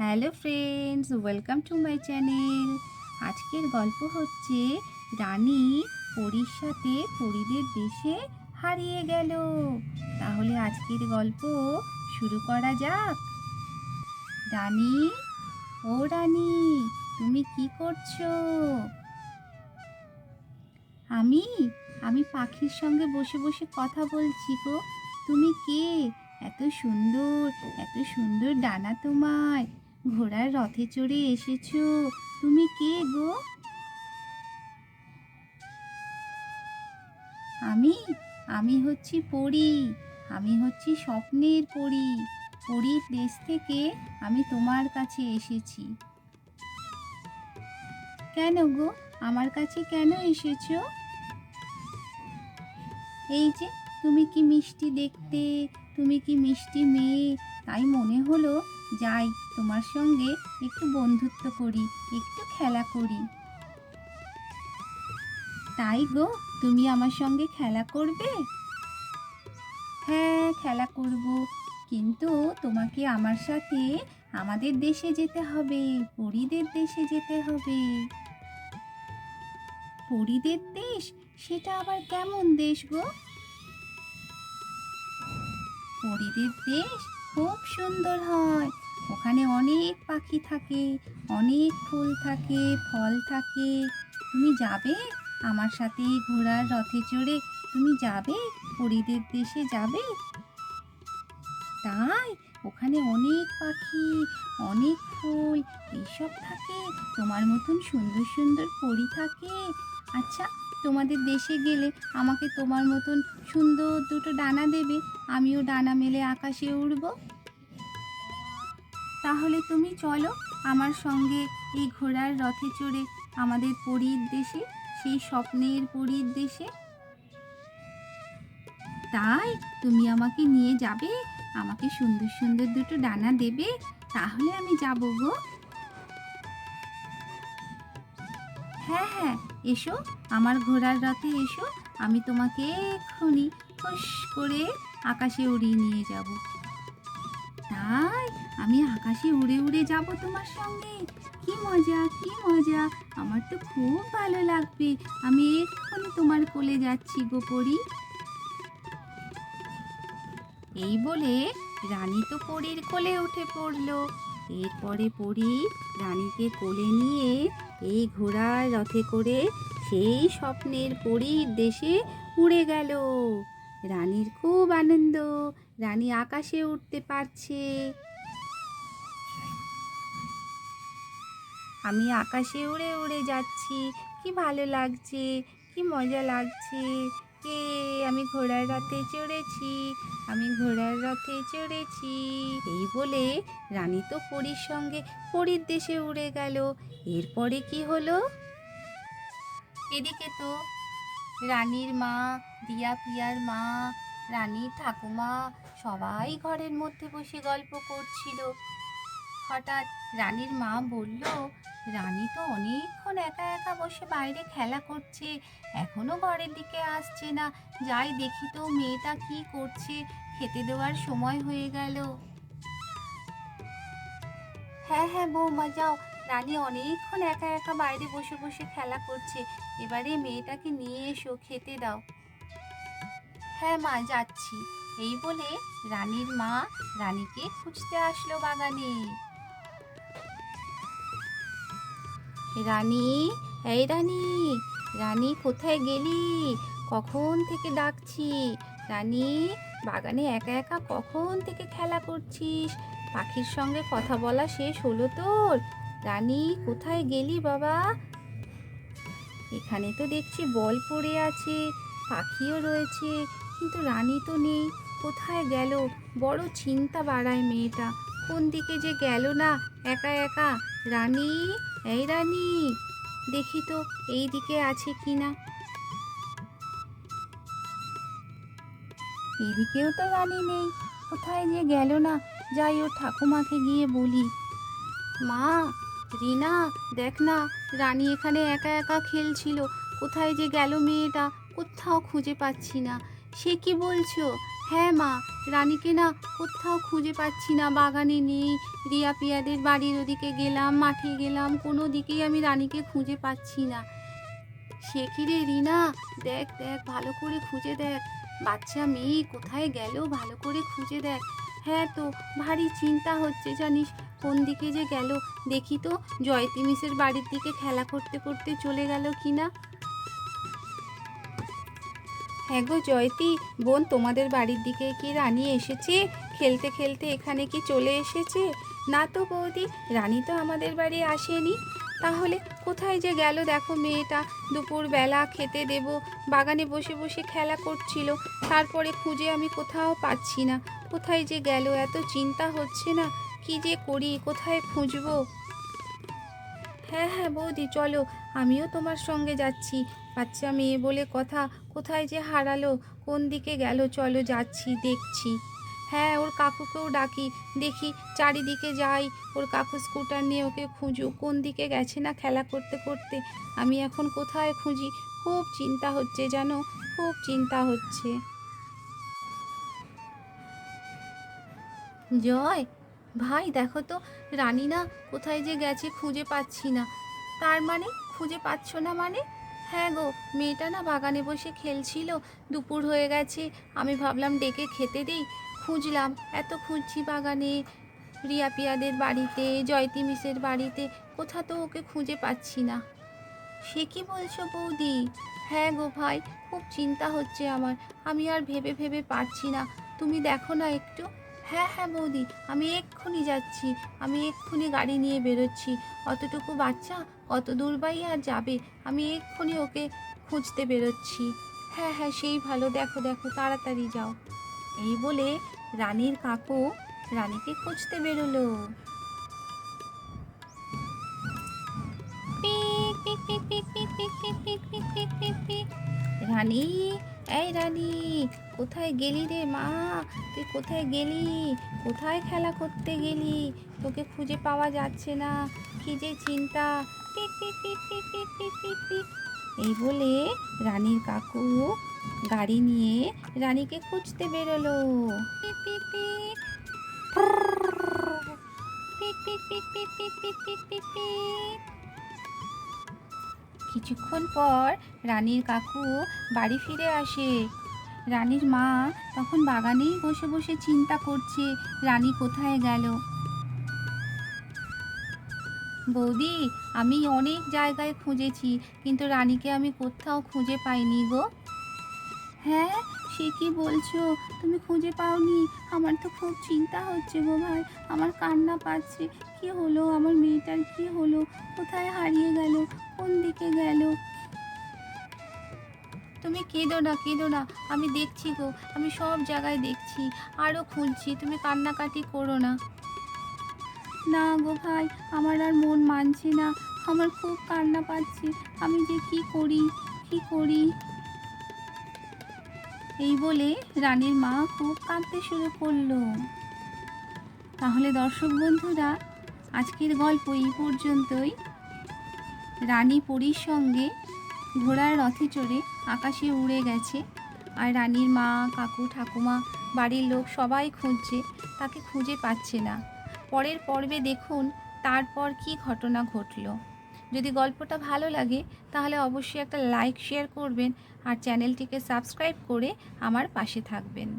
Hello friends, welcome to my channel. আজকের গল্প হচ্ছে রানী পরীর সাথে পরীদের দেশে হারিয়ে গেল। তাহলে আজকের গল্প শুরু করা যাক। রানী, ও রানী, তুমি কি করছো? আমি আমি পাখির সঙ্গে বসে বসে কথা বলছি গো। তুমি কে? এত সুন্দর, এত সুন্দর ডানা তোমার, ঘোড়ার রথে চড়ে এসেছো। তুমি কে গো? আমি আমি হচ্ছি পরী। আমি হচ্ছি স্বপ্নের পরী। পরীর দেশ থেকে আমি তোমার কাছে এসেছি। কেন গো, আমার কাছে কেন এসেছো? এই যে, তুমি কি মিষ্টি দেখতে, তুমি কি মিষ্টি মেয়ে, তাই মনে হলো যাই তোমার সঙ্গে একটু বন্ধুত্ব করি, একটু খেলা করি। তাই গো, তুমি আমার সঙ্গে খেলা করবে? হ্যাঁ, খেলা করব, কিন্তু তোমাকে আমার সাথে আমাদের দেশে যেতে হবে, পরীদের দেশে যেতে হবে। পরীদের দেশ? সেটা আবার কেমন দেশ গো? পরীদের দেশ খুব সুন্দর হয়। ওখানে অনেক পাখি থাকে, অনেক ফুল থাকে, ফল থাকে। তুমি যাবে আমার সাথে এই ঘোড়ার রথে চড়ে? তুমি যাবে, পরীদের দেশে যাবে? তাই ওখানে অনেক পাখি, অনেক ফুল এইসব থাকে, তোমার মতন সুন্দর সুন্দর পরী থাকে। আচ্ছা, তোমাদের দেশে গেলে আমাকে তোমার মতন সুন্দর দুটো ডানা দেবে, আমিও ডানা মেলে আকাশে উড়ব। তাহলে তুমি চলো আমার সঙ্গে এই ঘোড়ার রথে চড়ে আমাদের পরীর দেশে, সেই স্বপ্নের পরীর দেশে। তাই তুমি আমাকে নিয়ে যাবে, আমাকে সুন্দর সুন্দর দুটো ডানা দেবে, তাহলে আমি যাব গো। হ্যাঁ হ্যাঁ, এসো, আমার ঘোড়ার রথে এসো, আমি তোমাকে এক্ষুনি ফস করে আকাশে উড়িয়ে নিয়ে যাব। তাই আমি আকাশে উড়ে উড়ে যাব তোমার সঙ্গে? কি মজা, কি মজা! আমার তো খুব ভালো লাগবে। আমি এক্ষুনি তোমার কোলে যাচ্ছি গো পরী। এই বলে রানী তো পরীর কোলে উঠে পড়ল। এরপরে পরী রানীকে কোলে নিয়ে এই ঘোড়ার রথে করে সেই স্বপ্নের পরীর দেশে উড়ে গেল। রানীর খুব আনন্দ, রানী আকাশে উঠতে পারছে। আমি আকাশে উড়ে উড়ে যাচ্ছি, কি ভালো লাগছে, কি মজা লাগছে। আমি ঘোড়ার রথে চড়েছি, আমি ঘোড়ার রথে চড়েছি। এই বলে রানী তো পরীর সঙ্গে পরীর দেশে উড়ে গেল। এরপরে কি হলো? এদিকে তো রানীর মা, দিয়া পিয়ার মা, রানীর ঠাকুমা সবাই ঘরের মধ্যে বসে গল্প করছিল। হঠাৎ রানীর মা বলল, রানী তো অনেকক্ষণ একা একা বসে বাইরে খেলা করছে, এখনো ঘরের দিকে আসছে না। যাই দেখি তো মেয়েটা কি করছে, খেতে দেওয়ার সময় হয়ে গেল। হ্যাঁ হ্যাঁ বৌমা, যাও, রানী অনেকক্ষণ একা একা বাইরে বসে বসে খেলা করছে, এবারে মেয়েটাকে নিয়ে এসো, খেতে দাও। হ্যাঁ মা, যাচ্ছি। এই বলে রানীর মা রানীকে খুঁজতে আসলো বাগানে। রানী, এই রানী, রানী কোথায় গেলি? কখন থেকে ডাকছি। রানী, বাগানে একা একা কখন থেকে খেলা করছিস? পাখির সঙ্গে কথা বলা শেষ হলো তোর? রানী, কোথায় গেলি বাবা? এখানে তো দেখছি বল পড়ে আছে, পাখিও রয়েছে, কিন্তু রানী তো নেই। কোথায় গেল? বড় চিন্তা বাড়ায় মেয়েটা, কোন দিকে যে গেল না একা একা। রানী, এই রানী, দেখি তো এই দিকে আছে কি না। এদিকেও তো রানী নেই, কোথায় যে গেল না। যাই, ওর ঠাকুমাকে গিয়ে বলি, মা, রিনা, দেখ না, রানী এখানে একা একা খেলছিল, কোথায় যে গেল মেয়েটা, কোথাও খুঁজে পাচ্ছি না। সে কি বলছো? হ্যাঁ মা, রানীকে না কোথাও খুঁজে পাচ্ছি না, বাগানে নেই, রিয়া পিয়াদের বাড়ির ওদিকে গেলাম, মাঠে গেলাম, কোনো দিকেই আমি রানীকে খুঁজে পাচ্ছি না। সে কি রে রিনা, দেখ দেখ ভালো করে খুঁজে দেখ, বাচ্চা মেয়ে কোথায় গেল, ভালো করে খুঁজে দেখ। হ্যাঁ তো, ভারী চিন্তা হচ্ছে জানিস, কোন দিকে যে গেল। দেখি তো জয়তী মিসের বাড়ির দিকে খেলা করতে করতে চলে গেল কিনা। হ্যাঁ গো জয়তী বোন, তোমাদের বাড়ির দিকে কি রানী এসেছে? খেলতে খেলতে এখানে কি চলে এসেছে? না তো বৌদি, রানী তো আমাদের বাড়ি আসেনি। তাহলে কোথায় যে গেল দেখো মেয়েটা? দুপুরবেলা খেতে দেব, বাগানে বসে বসে খেলা করছিল, তারপরে খুঁজে আমি কোথাও পাচ্ছি না। কোথায় যে গেল, এত চিন্তা হচ্ছে না, কি যে করি, কোথায় খুঁজবো। হ্যাঁ হ্যাঁ বৌদি চলো, আমিও তোমার সঙ্গে যাচ্ছি। বাচ্চা মেয়ে বলে কথা, কোথায় যে হারালো, কোন দিকে গেল, চলো যাচ্ছি, দেখছি। হ্যাঁ, ওর কাকুকেও ডাকি, দেখি চারিদিকে যাই, ওর কাকু স্কুটার নিয়ে ওকে খুঁজুক, কোন দিকে গেছে না খেলা করতে করতে। আমি এখন কোথায় খুঁজি, খুব চিন্তা হচ্ছে জানো, খুব চিন্তা হচ্ছে। জয় ভাই, দেখো তো রানী না কোথায় যে গেছে, খুঁজে পাচ্ছি না। তার মানে খুঁজে পাচ্ছ না মানে? হ্যাঁ গো, মেয়েটা না বাগানে বসে খেলছিল, দুপুর হয়ে গেছে, আমি ভাবলাম ডেকে খেতে দিই। খুঁজলাম, এত খুঁজছি বাগানে, রিয়া পিয়াদের বাড়িতে, জয়তী মিসের বাড়িতে, কোথা তো ওকে খুঁজে পাচ্ছি না। সে কি বলছো বৌদি? হ্যাঁ গো ভাই, খুব চিন্তা হচ্ছে আমার, আমি আর ভেবে ভেবে পারছি না, তুমি দেখো না একটু। হ্যাঁ হ্যাঁ বৌদি, আমি এক্ষুনি যাচ্ছি, আমি এক্ষুনি গাড়ি নিয়ে বেরোচ্ছি। অতটুকু বাচ্চা কত দূর বাই আর যাবে, আমি এক্ষুনি ওকে খুঁজতে বেরোচ্ছি। হ্যাঁ হ্যাঁ সেই ভালো, দেখো দেখো তাড়াতাড়ি যাও। এই বলে রানীর কাকু রানীকে খুঁজতে বেরোলো। পিক পিক পিক পিক পিক পিক পিক পিক পিক পিক পিক পিক। রানী, এই রানী, কোথায় গেলি রে মা? তুই কোথায় গেলি? কোথায় খেলা করতে গেলি? তোকে খুঁজে পাওয়া যাচ্ছে না, কি যে চিন্তা। পিক পিক পিক পিক পিক পিক পিক পিক। এই বলে রানীর কাকু গাড়ি নিয়ে রানীকে খুঁজতে বেরোলো। পিক পিক পিক পিক পিক পিক পিক পিক পিক পিক পিক পিক। কিছুক্ষণ পর রানীর কাকু বাড়ি ফিরে আসে। রানীর মা তখন বাগানেই বসে বসে চিন্তা করছে রানী কোথায় গেল। বৌদি, আমি অনেক জায়গায় খুঁজেছি, কিন্তু রানীকে আমি কোথাও খুঁজে পাইনি গো। হ্যাঁ, সে কি বলছো, তুমি খুঁজে পাওনি? আমার তো খুব চিন্তা হচ্ছে গো ভাই, আমার কান্না পাচ্ছে। কি হলো আমার মেয়েটার, কি হলো, কোথায় হারিয়ে গেল, কোন দিকে গেল? তুমি কেঁদো না কেঁদো না, আমি দেখছি গো, আমি সব জায়গায় দেখছি, আরও খুঁজছি, তুমি কান্নাকাটি করো না। না গো ভাই, আমার আর মন মানছে না, আমার খুব কান্না পাচ্ছে, আমি যে কি করি, কি করি। এই বলে রানীর মা খুব কাঁদতে শুরু করলো। তাহলে দর্শক বন্ধুরা, আজকের গল্প এই পর্যন্তই। রানী পরীর সঙ্গে ঘোড়ার রথে চড়ে আকাশে উড়ে গেছে, আর রানীর মা, কাকু, ঠাকুমা, বাড়ির লোক সবাই খুঁজছে, তাকে খুঁজে পাচ্ছে না। পরের পর্বে দেখুন তারপর কি ঘটনা ঘটল। যদি গল্পটা ভালো লাগে তাহলে অবশ্যই একটা লাইক শেয়ার করবেন, আর চ্যানেলটিকে সাবস্ক্রাইব করে আমার পাশে থাকবেন।